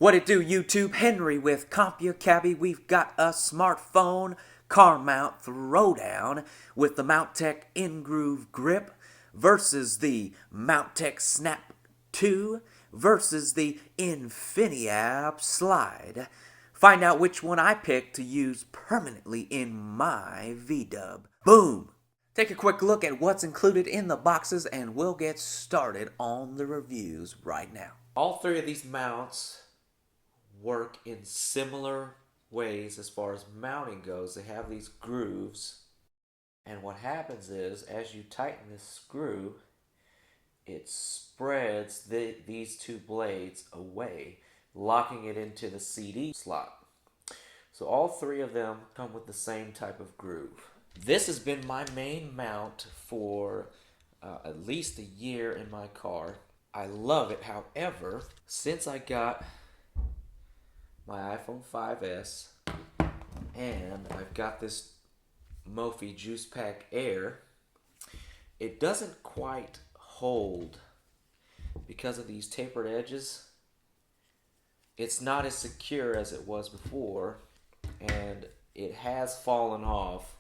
What it do, YouTube? Henry with CompuCabby. We've got a smartphone car mount throwdown with the Mountek nGroove grip versus the Mountek Snap 2 versus the InfiniApps Slyde. Find out which one I picked to use permanently in my V-dub. Boom! Take a quick look at what's included in the boxes and we'll get started on the reviews right now. All three of these mounts work in similar ways as far as mounting goes. They have these grooves, and what happens is as you tighten this screw, it spreads these two blades away, locking it into the CD slot. So all three of them come with the same type of groove. This has been my main mount for at least a year in my car. I love it. However, since I got my iPhone 5S and I've got this Mophie Juice Pack Air, it doesn't quite hold because of these tapered edges. It's not as secure as it was before, and it has fallen off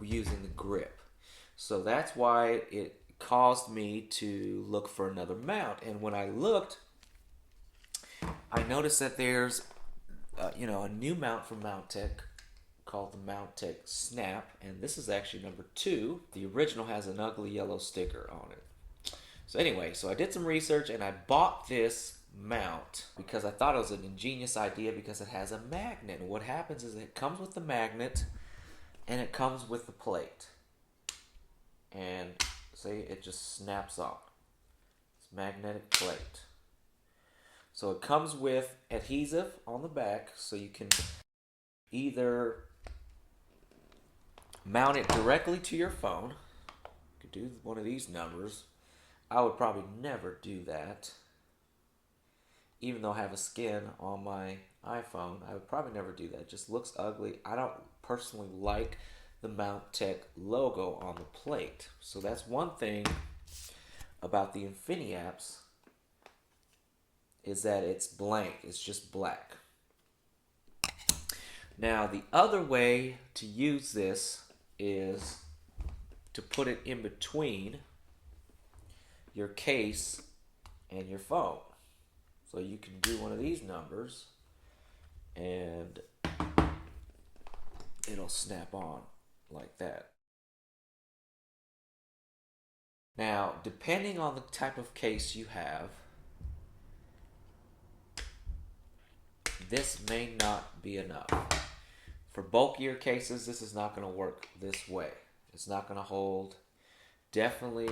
using the grip. So that's why it caused me to look for another mount. And when I looked, I noticed that there's a new mount from Mountek called the Mountek Snap, and this is actually number 2. The original has an ugly yellow sticker on it. So anyway, so I did some research and I bought this mount because I thought it was an ingenious idea because it has a magnet. And what happens is it comes with the magnet and it comes with the plate. And see, it just snaps on. It's a magnetic plate. So it comes with adhesive on the back, so you can either mount it directly to your phone. You could do one of these numbers. I would probably never do that. Even though I have a skin on my iPhone, I would probably never do that. It just looks ugly. I don't personally like the Mountek logo on the plate. So that's one thing about the InfiniApps, is that it's blank. It's just black. Now, the other way to use this is to put it in between your case and your phone. So you can do one of these numbers and it'll snap on like that. Now, depending on the type of case you have, this may not be enough. For bulkier cases, this is not going to work this way. It's not going to hold. Definitely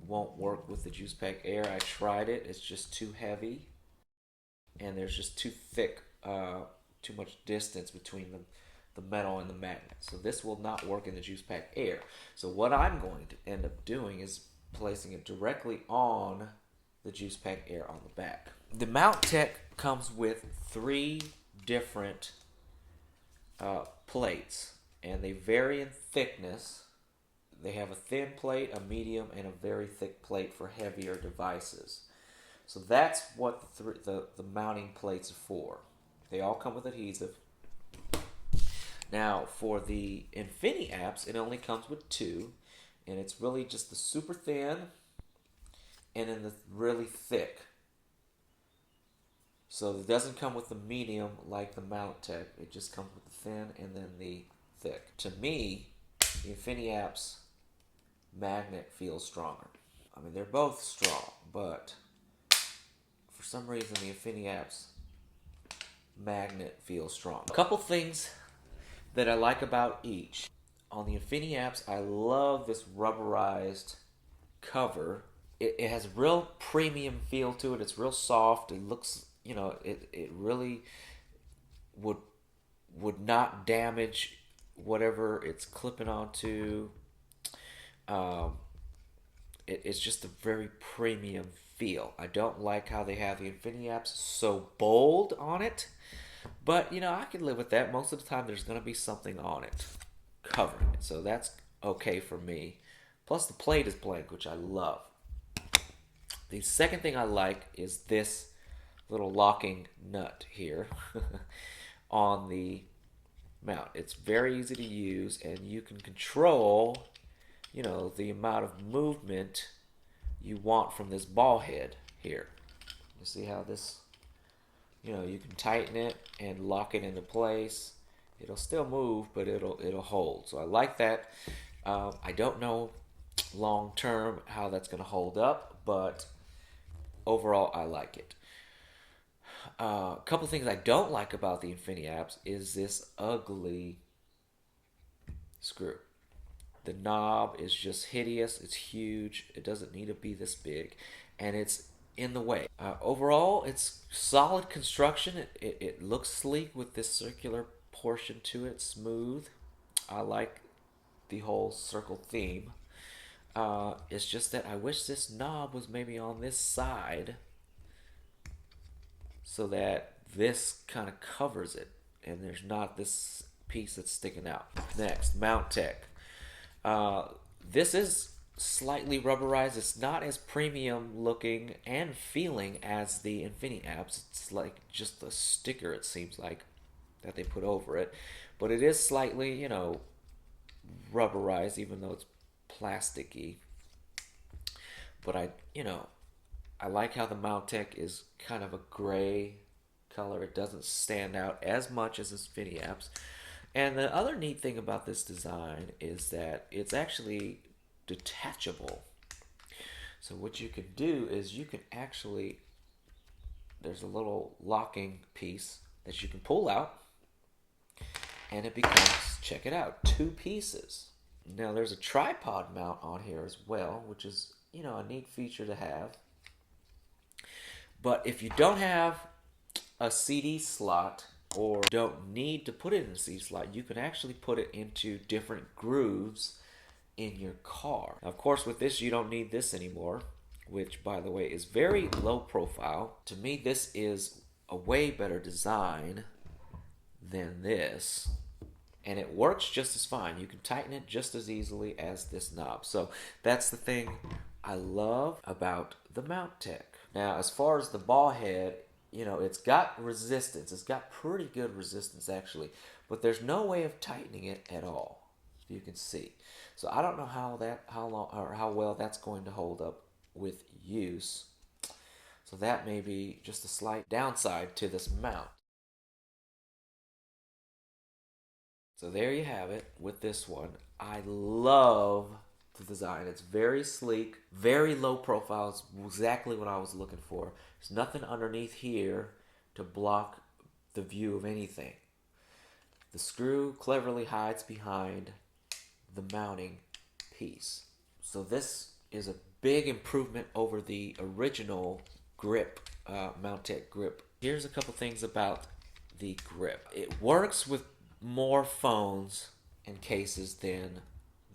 won't work with the Juice Pack Air. I tried it. It's just too heavy. And there's just too thick, too much distance between the metal and the magnet. So this will not work in the Juice Pack Air. So what I'm going to end up doing is placing it directly on the Juice Pack Air on the back. The Mountek comes with 3 different plates, and they vary in thickness. They have a thin plate, a medium, and a very thick plate for heavier devices. So that's what the mounting plates are for. They all come with adhesive. Now, for the InfiniApps, it only comes with 2, and it's really just the super thin and then the really thick. So it doesn't come with the medium like the Mountek. It just comes with the thin and then the thick. To me, the InfiniApps magnet feels stronger. I mean, they're both strong, but for some reason the InfiniApps magnet feels strong. A couple things that I like about each. On the InfiniApps, I love this rubberized cover. It has a real premium feel to it. It's real soft. It looks, it really would not damage whatever it's clipping onto. It's just a very premium feel. I don't like how they have the InfiniApps so bold on it, but I can live with that. Most of the time there's going to be something on it covering it, so that's okay for me. Plus the plate is blank, which I love. The second thing I like is this little locking nut here on the mount. It's very easy to use, and you can control, you know, the amount of movement you want from this ball head here. You see how this, you know, you can tighten it and lock it into place. It'll still move, but it'll hold. So I like that. I don't know long term how that's going to hold up, but overall I like it. A couple things I don't like about the InfiniApps is this ugly screw. The knob is just hideous. It's huge. It doesn't need to be this big, and it's in the way. Overall, it's solid construction. It looks sleek with this circular portion to it, smooth. I like the whole circle theme. It's just that I wish this knob was maybe on this side so that this kind of covers it and there's not this piece that's sticking out. Next, Mountek. This is slightly rubberized. It's not as premium looking and feeling as the InfiniApps. It's like just a sticker, it seems like, that they put over it. But it is slightly, you know, rubberized, even though it's plasticky. But I like how the Mountek is kind of a gray color. It doesn't stand out as much as this InfiniApps. And the other neat thing about this design is that it's actually detachable. So what you can do is you can actually, there's a little locking piece that you can pull out, and it becomes, check it out, 2 pieces. Now there's a tripod mount on here as well, which is, you know, a neat feature to have. But if you don't have a CD slot, or don't need to put it in a CD slot, you can actually put it into different grooves in your car. Now, of course, with this, you don't need this anymore, which, by the way, is very low profile. To me, this is a way better design than this, and it works just as fine. You can tighten it just as easily as this knob. So that's the thing I love about the Mountek. Now, as far as the ball head, you know, it's got resistance. It's got pretty good resistance, actually. But there's no way of tightening it at all, you can see. So I don't know how well that's going to hold up with use. So that may be just a slight downside to this mount. So there you have it with this one. I love the design. It's very sleek, very low profile. It's exactly what I was looking for. There's nothing underneath here to block the view of anything. The screw cleverly hides behind the mounting piece. So this is a big improvement over the original grip, Mountek grip. Here's a couple things about the grip. It works with more phones and cases than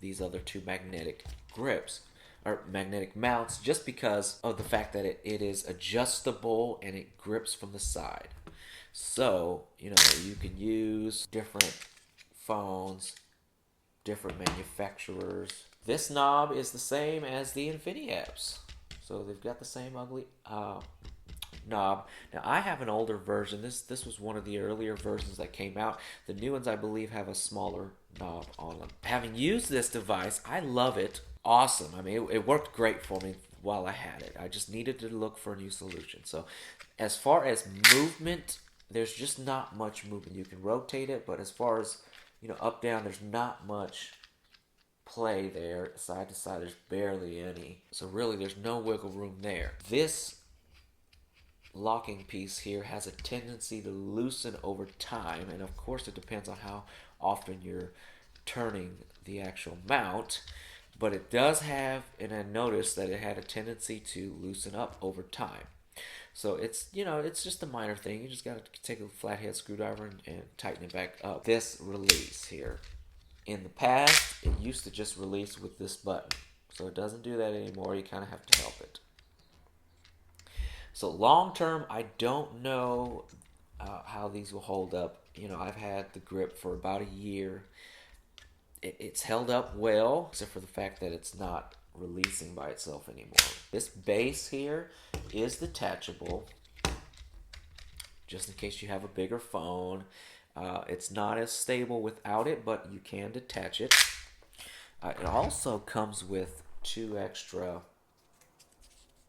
these other 2 magnetic grips or magnetic mounts, just because of the fact that it is adjustable and it grips from the side. So, you know, you can use different phones, different manufacturers. This knob is the same as the InfiniApps. So they've got the same ugly knob. Now I have an older version. This was one of the earlier versions that came out. The new ones, I believe, have a smaller knob on them. Having used this device, I love it. Awesome. I mean, it worked great for me while I had it. I just needed to look for a new solution. So as far as movement, there's just not much movement. You can rotate it, but as far as, you know, up, down, there's not much play there. Side to side, there's barely any. So really, there's no wiggle room there. This locking piece here has a tendency to loosen over time, and of course it depends on how often you're turning the actual mount, but it does have, and I noticed that it had a tendency to loosen up over time. So it's, you know, it's just a minor thing. You just got to take a flathead screwdriver and tighten it back up. This release here, in the past it used to just release with this button, so it doesn't do that anymore. You kind of have to help it. So long term, I don't know how these will hold up. You know, I've had the grip for about a year. It's held up well, except for the fact that it's not releasing by itself anymore. This base here is detachable. just in case you have a bigger phone. It's not as stable without it, but you can detach it. It also comes with 2 extra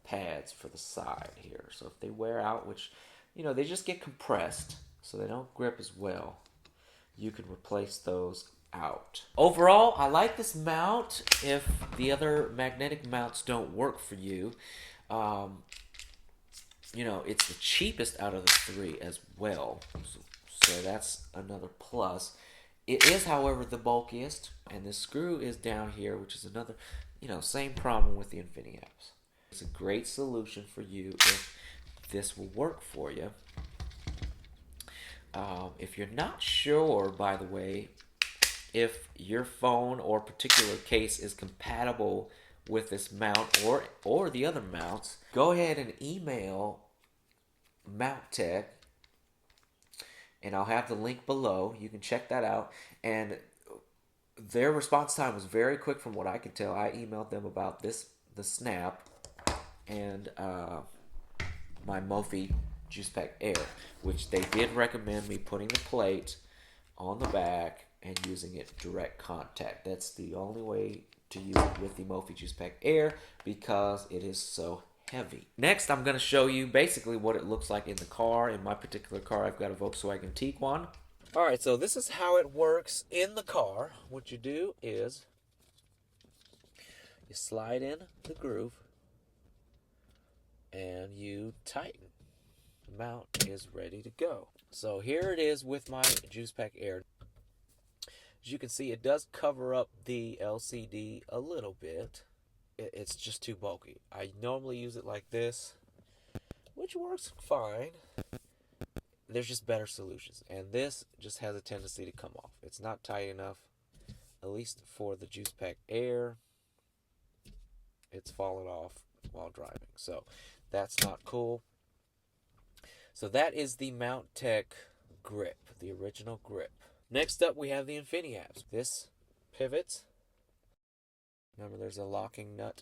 pads for the side here. So if they wear out, which, they just get compressed, so they don't grip as well, you can replace those out. Overall, I like this mount. If the other magnetic mounts don't work for you, it's the cheapest out of the 3 as well. So that's another plus. It is, however, the bulkiest, and the screw is down here, which is another, same problem with the InfiniApps. It's a great solution for you if this will work for you. If you're not sure, by the way, if your phone or particular case is compatible with this mount or the other mounts, go ahead and email Mountek, and I'll have the link below. You can check that out. And their response time was very quick from what I could tell. I emailed them about the Snap, and my Mophie Juice Pack Air, which they did recommend me putting the plate on the back and using it direct contact. That's the only way to use it with the Mophie Juice Pack Air because it is so heavy. Next, I'm going to show you basically what it looks like in the car. In my particular car, I've got a Volkswagen Tiguan. Alright, so this is how it works in the car. What you do is you slide in the groove and you tighten. The mount is ready to go. So here it is with my Juice Pack Air. As you can see, it does cover up the LCD a little bit. It's just too bulky. I normally use it like this, which works fine. There's just better solutions, and this just has a tendency to come off. It's not tight enough, at least for the Juice Pack Air. It's fallen off while driving, so that's not cool. So that is the Mountek grip, the original grip. Next up, we have the InfiniApps. This pivots. Remember, there's a locking nut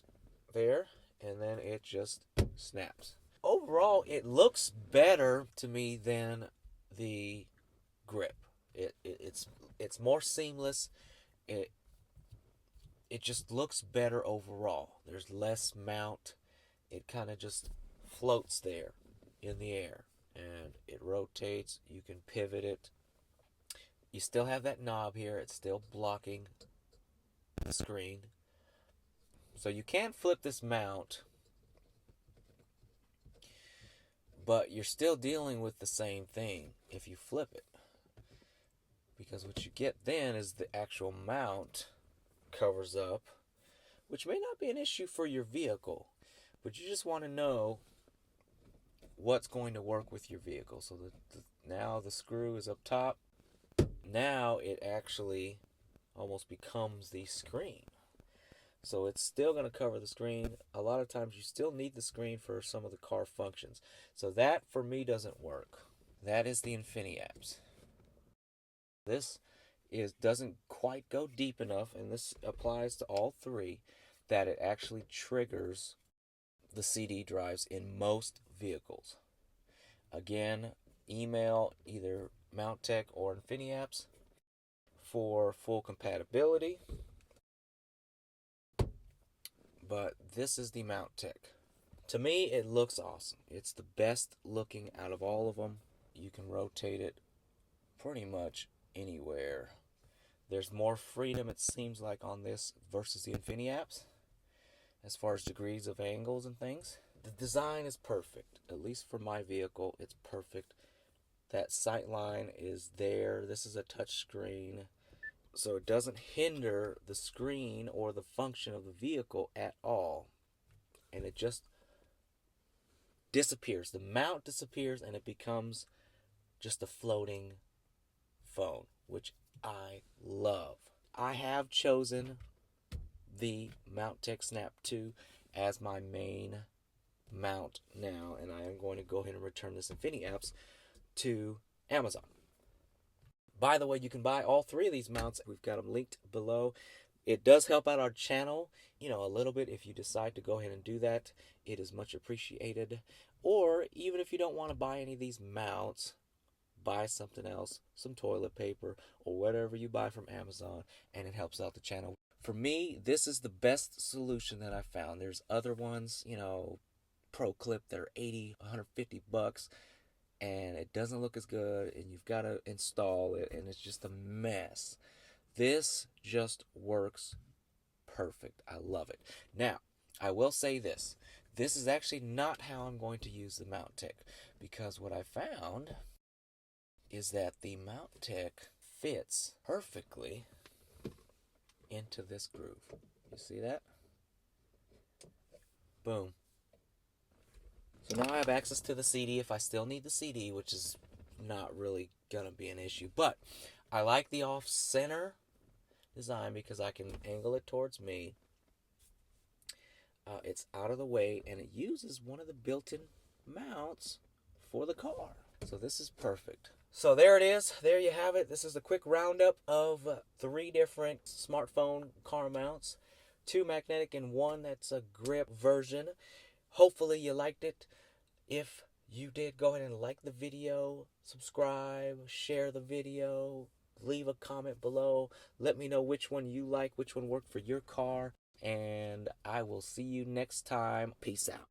there, and then it just snaps. Overall, it looks better to me than the grip. It's more seamless. It just looks better overall. There's less mount. It kind of just floats there in the air, and it rotates. You can pivot it. You still have that knob here. It's still blocking the screen. So you can flip this mount, but you're still dealing with the same thing if you flip it. Because what you get then is the actual mount covers up, which may not be an issue for your vehicle, but you just want to know what's going to work with your vehicle. So now the screw is up top. Now it actually almost becomes the screen. So it's still going to cover the screen. A lot of times you still need the screen for some of the car functions. So that, for me, doesn't work. That is the InfiniApps. This doesn't quite go deep enough, and this applies to all 3, that it actually triggers the CD drives in most vehicles. Again, email either Mountek or InfiniApps for full compatibility. But this is the Mountek. To me, it looks awesome. It's the best looking out of all of them. You can rotate it pretty much anywhere. There's more freedom, it seems like, on this versus the InfiniApps as far as degrees of angles and things. The design is perfect. At least for my vehicle, it's perfect. That sight line is there. This is a touch screen, so it doesn't hinder the screen or the function of the vehicle at all. And it just disappears. The mount disappears and it becomes just a floating phone, which I love. I have chosen the Mountek Snap 2 as my main mount now, and I am going to go ahead and return this InfiniApps to Amazon. By the way, you can buy all 3 of these mounts. We've got them linked below. It does help out our channel, a little bit. If you decide to go ahead and do that, it is much appreciated. Or even if you don't want to buy any of these mounts, buy something else, some toilet paper, or whatever you buy from Amazon, and it helps out the channel. For me, this is the best solution that I found. There's other ones, you know, Pro Clip, that are 80, 150 bucks, and it doesn't look as good, and you've got to install it, and it's just a mess. This just works perfect. I love it. Now, I will say this. This is actually not how I'm going to use the Mountek, because what I found is that the Mountek fits perfectly into this groove. You see that? Boom. So now I have access to the CD if I still need the CD, which is not really going to be an issue. But I like the off-center design because I can angle it towards me. It's out of the way, and it uses one of the built-in mounts for the car. So this is perfect. So there it is. There you have it. This is a quick roundup of 3 different smartphone car mounts. 2 magnetic and 1 that's a grip version. Hopefully you liked it. If you did, go ahead and like the video, subscribe, share the video, leave a comment below. Let me know which one you like, which one worked for your car. And I will see you next time. Peace out.